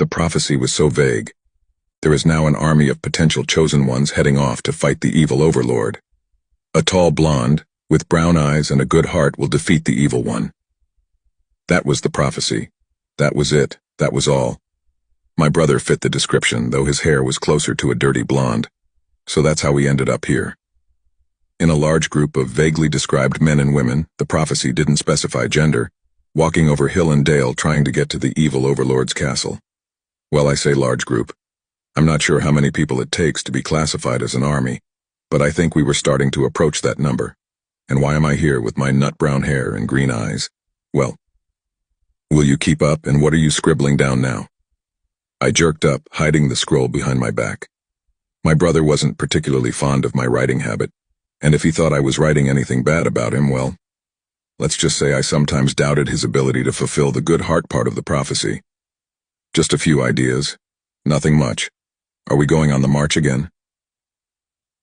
The prophecy was so vague. There is now an army of potential chosen ones heading off to fight the evil overlord. A tall blonde, with brown eyes and a good heart, will defeat the evil one. That was the prophecy. That was it. That was all. My brother fit the description, though his hair was closer to a dirty blonde. So that's how we ended up here. In a large group of vaguely described men and women, the prophecy didn't specify gender, walking over hill and dale trying to get to the evil overlord's castle. Well, I say large group. I'm not sure how many people it takes to be classified as an army, but I think we were starting to approach that number. And why am I here with my nut brown hair and green eyes? Well, will you keep up, and what are you scribbling down now? I jerked up, hiding the scroll behind my back. My brother wasn't particularly fond of my writing habit, and if he thought I was writing anything bad about him, well, let's just say I sometimes doubted his ability to fulfill the good heart part of the prophecy. Just a few ideas. Nothing much. Are we going on the march again?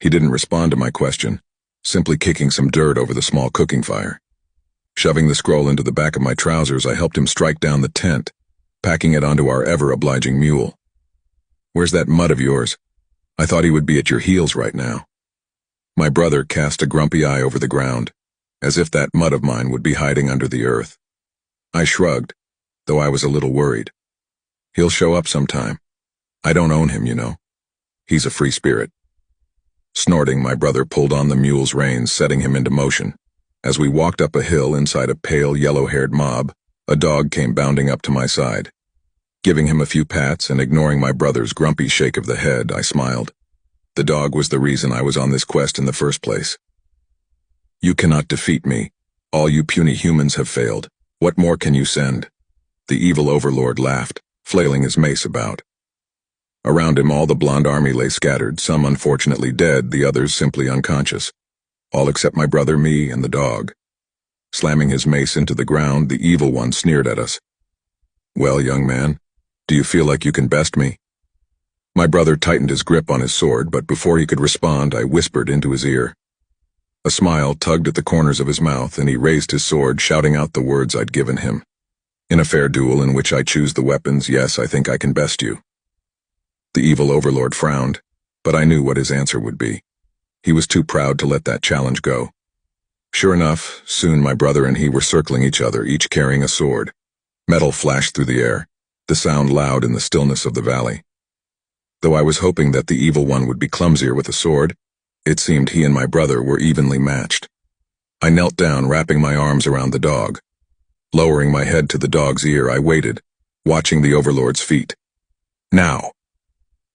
He didn't respond to my question, simply kicking some dirt over the small cooking fire. Shoving the scroll into the back of my trousers, I helped him strike down the tent, packing it onto our ever-obliging mule. Where's that mud of yours? I thought he would be at your heels right now. My brother cast a grumpy eye over the ground, as if that mud of mine would be hiding under the earth. I shrugged, though I was a little worried. He'll show up sometime. I don't own him, you know. He's a free spirit. Snorting, my brother pulled on the mule's reins, setting him into motion. As we walked up a hill inside a pale, yellow-haired mob, a dog came bounding up to my side. Giving him a few pats and ignoring my brother's grumpy shake of the head, I smiled. The dog was the reason I was on this quest in the first place. You cannot defeat me. All you puny humans have failed. What more can you send? The evil overlord laughed, flailing his mace about. Around him all the blonde army lay scattered, some unfortunately dead, the others simply unconscious. All except my brother, me, and the dog. Slamming his mace into the ground, the evil one sneered at us. Well, young man, do you feel like you can best me? My brother tightened his grip on his sword, but before he could respond, I whispered into his ear. A smile tugged at the corners of his mouth, and he raised his sword, shouting out the words I'd given him. In a fair duel in which I choose the weapons, yes, I think I can best you. The evil overlord frowned, but I knew what his answer would be. He was too proud to let that challenge go. Sure enough, soon my brother and he were circling each other, each carrying a sword. Metal flashed through the air, the sound loud in the stillness of the valley. Though I was hoping that the evil one would be clumsier with a sword, it seemed he and my brother were evenly matched. I knelt down, wrapping my arms around the dog. Lowering my head to the dog's ear, I waited, watching the overlord's feet. Now!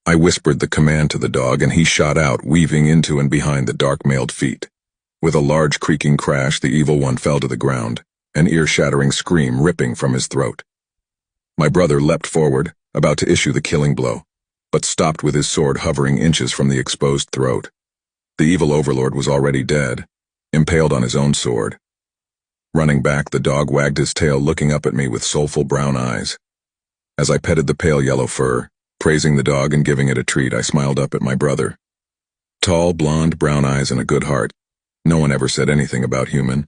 I whispered the command to the dog, and he shot out, weaving into and behind the dark-mailed feet. With a large creaking crash, the evil one fell to the ground, an ear-shattering scream ripping from his throat. My brother leapt forward, about to issue the killing blow, but stopped with his sword hovering inches from the exposed throat. The evil overlord was already dead, impaled on his own sword. Running back, the dog wagged his tail, looking up at me with soulful brown eyes. As I petted the pale yellow fur, praising the dog and giving it a treat, I smiled up at my brother. Tall, blonde, brown eyes and a good heart. No one ever said anything about human.